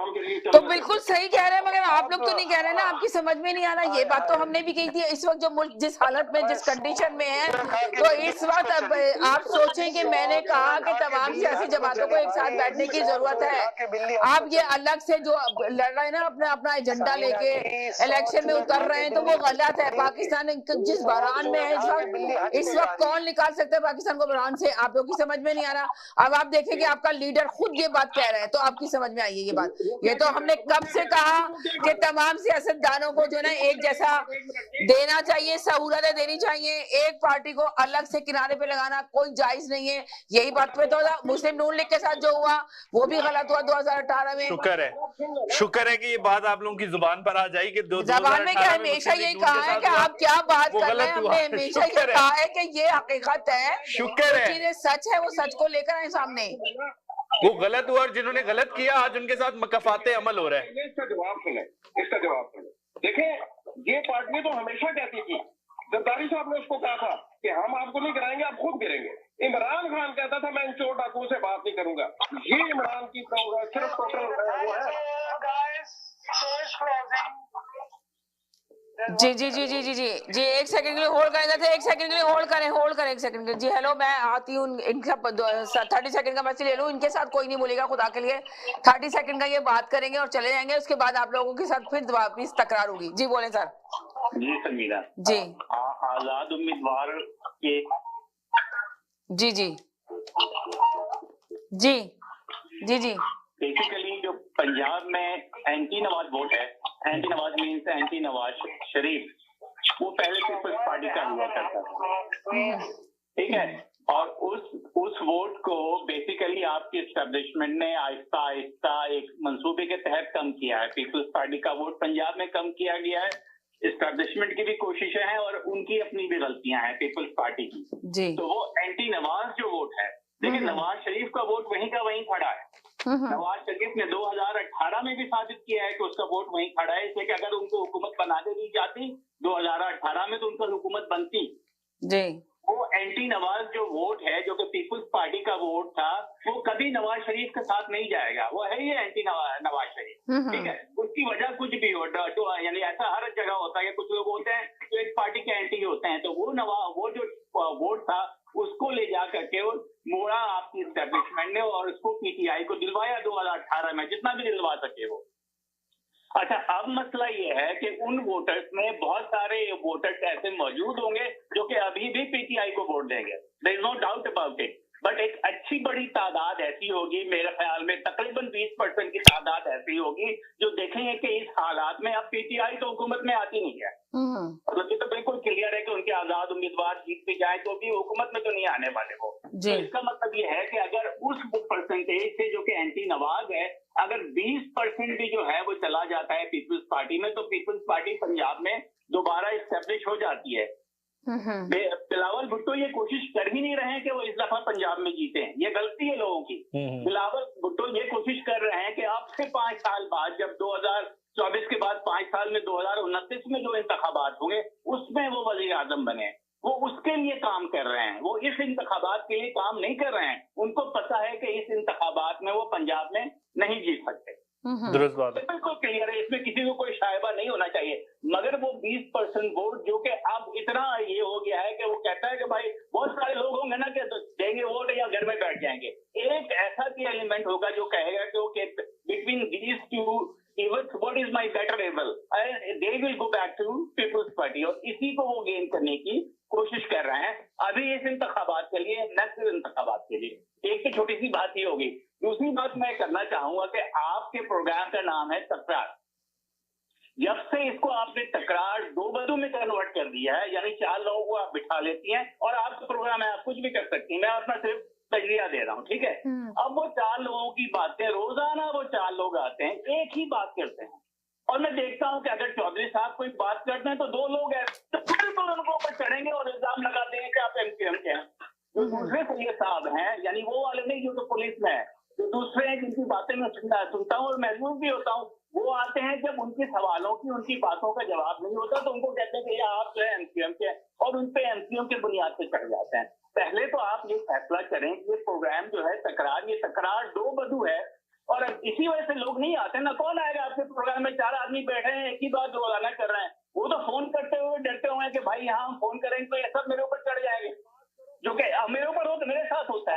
काम के लिए तो बिल्कुल सही कह रहे हैं, मगर आप लोग तो नहीं कह रहे ना, आपकी समझ में नहीं आ रहा। ये बात तो हमने भी कही थी। इस वक्त जो मुल्क जिस हालत में, जिस कंडीशन में है, तो इस वक्त अब आप सोचें कि मैंने कहा कि तमाम सियासी जमातों को एक साथ बैठने की जरूरत है। आप ये अलग से जो लड़ रहे हैं ना अपना अपना एजेंडा लेके इलेक्शन में उतर रहे हैं, तो वो गलत है। पाकिस्तान जिस बहरान में है इस वक्त कौन निकाल सकता है पाकिस्तान को बहरान से, आप लोग की समझ में नहीं आ रहा। अब आप देखें कि आपका लीडर खुद ये बात कह रहे हैं, तो आपकी समझ में आई है ये बात। ये तो हमने कब से कहा कि तमाम सियासतदानों को जो है ना एक जैसा देना चाहिए, सहूलतें देनी चाहिए। एक पार्टी को अलग से किनारे पे लगाना कोई जायज नहीं है। यही बात पे तो मुस्लिम नून लीग के साथ जो हुआ वो भी गलत हुआ 2018 में। शुक्र है कि ये बात आप लोगों की जुबान पर आ जाएगी। जबान में क्या, हमेशा यही कहा है कि आप क्या बात कर रहे हैं। हमने हमेशा ये कहा है कि ये हकीकत है, शुक्र है चीजें सच है, वो सच को लेकर आए सामने। वो गलत हुआ और जिन्होंने गलत किया आज उनके साथ मकफाते अमल हो रहे हैं। इसका जवाब सुने, इसका जवाब सुने। देखें, ये पार्टी तो हमेशा कहती थी, जरदारी साहब ने उसको कहा था कि हम आपको नहीं कराएंगे, आप खुद गिरेंगे। इमरान खान कहता था मैं इन चोर डाकुओं से बात नहीं करूंगा। ये इमरान की सिर्फ टोटल वो है। जी जी जी जी जी जी जी, एक सेकंड के लिए होल्ड करें थे, एक सेकंड के लिए होल्ड करें एक सेकंड के लिए। जी हेलो, मैं आती हूँ, इनका 30 सेकंड का मैसेज ले लूँ। इनके साथ कोई नहीं बोलेगा खुदा के लिए। 30 सेकंड का ये बात करेंगे और चले जाएंगे। उसके बाद आप लोगों के साथ फिर वापिस तकरार होगी। जी बोले सर। जी संगीना जी, आजाद उम्मीदवार के जी जी जी जी जी बेसिकली जो पंजाब में एंटी नवाज वोट है, anti Nawaz means anti Nawaz Sharif, वो पहले पीपल्स पार्टी का हुआ करता था, ठीक है। और उस वोट को बेसिकली आपकी एस्टेब्लिशमेंट ने आहिस्ता आहिस्ता एक मंसूबे के तहत कम किया है। पीपल्स पार्टी का वोट पंजाब में कम किया गया है। एस्टेब्लिशमेंट की भी कोशिशें हैं और उनकी अपनी भी गलतियां हैं पीपल्स पार्टी की। जी, तो वो एंटी नवाज जो वोट है, देखिए नवाज शरीफ का वोट वहीं का वहीं खड़ा है। नवाज शरीफ ने 2018 में भी साबित किया है कि उसका वोट वहीं खड़ा है, इसलिए कि अगर उनको हुकूमत बनाने दी जाती 2018 में तो उनका हुकूमत बनती। जी, वो एंटी नवाज जो वोट है, जो कि पीपल्स पार्टी का वोट था, वो कभी नवाज शरीफ के साथ नहीं जाएगा। वो है ये एंटी नवाज शरीफ, ठीक है। उसकी वजह कुछ भी हो, तो यानी ऐसा हर जगह होता है। कुछ लोग होते हैं जो एक पार्टी के एंटी होते हैं, तो वो जो वोट था उसको ले जा करके मोड़ा आपकी एस्टेब्लिशमेंट ने और उसको पीटीआई को दिलवाया 2018 में, जितना भी दिलवा सके वो। अच्छा, अब मसला ये है कि उन वोटर्स में बहुत सारे वोटर्स ऐसे मौजूद होंगे जो कि अभी भी पीटीआई को वोट देंगे, there is no doubt about it. But एक अच्छी बड़ी तादाद ऐसी होगी, मेरे ख्याल में तकरीबन 20% की तादाद ऐसी होगी जो देखेंगे कि इस हालात में अब पीटीआई तो हुकूमत में आती नहीं है। मतलब ये तो बिल्कुल क्लियर है कि उनके आजाद उम्मीदवार जीत भी जाए तो भी हुकूमत में तो नहीं आने वाले वो। तो इसका मतलब ये है कि अगर उस परसेंटेज से जो कि एंटी नवाज है, अगर 20% भी जो है वो चला जाता है पीपल्स पार्टी में, तो पीपल्स पार्टी पंजाब में दोबारा इस्टेब्लिश हो जाती है। बिलावल भुट्टो ये कोशिश कर ही नहीं रहे हैं कि वो इस दफा पंजाब में जीते हैं, ये गलती है लोगों की। बिलावल भुट्टो ये कोशिश कर रहे हैं कि अब से 5 साल बाद, जब 2024 के बाद 5 साल में 2029 में जो इंतखाबात होंगे उसमें वो वजीर आजम बने, वो उसके लिए काम कर रहे हैं। वो इस इंतखाबात के लिए काम नहीं कर रहे हैं। उनको पता है कि इस इंतखाबात में वो पंजाब में नहीं जीत सकते। दुरुस्त बात है, बिल्कुल क्लियर है, इसमें किसी को कोई शायबा नहीं होना चाहिए। मगर वो 20% वोट जो कि अब इतना ये हो गया है कि वो कहता है कि भाई बहुत सारे लोग होंगे ना कि देंगे वोट या घर में बैठ जाएंगे। एक ऐसा भी एलिमेंट होगा जो कहेगा कि between these two even what is my better able, they will go back to People's Party, और इसी को वो गेन करने की कोशिश कर रहे हैं अभी इस इंतखाबात के लिए, नेक्स्ट इंतखाबात के लिए। एक तो छोटी सी बात ये होगी। दूसरी बात मैं करना चाहूंगा कि आपके प्रोग्राम का नाम है तकरार। जब से इसको आपने तकरार 2 बदों में कन्वर्ट कर दिया है, यानी 4 लोगों को आप बिठा लेती हैं और आपका प्रोग्राम है, आप कुछ भी कर सकती हैं। मैं अपना सिर्फ तजरिया दे रहा हूँ, ठीक है। अब वो 4 लोगों की बातें, रोजाना वो 4 लोग आते हैं, एक ही बात करते हैं, और मैं देखता हूँ कि अगर चौधरी साहब कोई बात करते हैं तो 2 लोग हैं तो बिल्कुल उनको ऊपर चढ़ेंगे और इल्जाम लगा देंगे कि आप एमक्यूएम के हैं। जो दूसरे सैयद साहब हैं, यानी वो वाले नहीं जो तो पुलिस में है, जो दूसरे हैं जिनकी बातें मैं सुनता हूँ और महसूस भी होता हूँ, वो आते हैं जब उनके सवालों की, उनकी बातों का जवाब नहीं होता तो उनको कहते हैं कि आप जो है एमक्यूएम के, और उन पे एमक्यूएम के बुनियाद पे चढ़ जाते हैं। पहले तो आप ये फैसला करें कि ये प्रोग्राम जो है तकरार, ये तकरार 2 बदू है। और इसी वजह से लोग नहीं आते ना। कौन आएगा आपके प्रोग्राम में? 4 आदमी बैठे हैं, एक ही बात रोजाना कर रहे हैं। वो तो फोन करते हुए डरते हुए कि भाई यहाँ हम फोन करेंगे तो ये सब मेरे ऊपर चढ़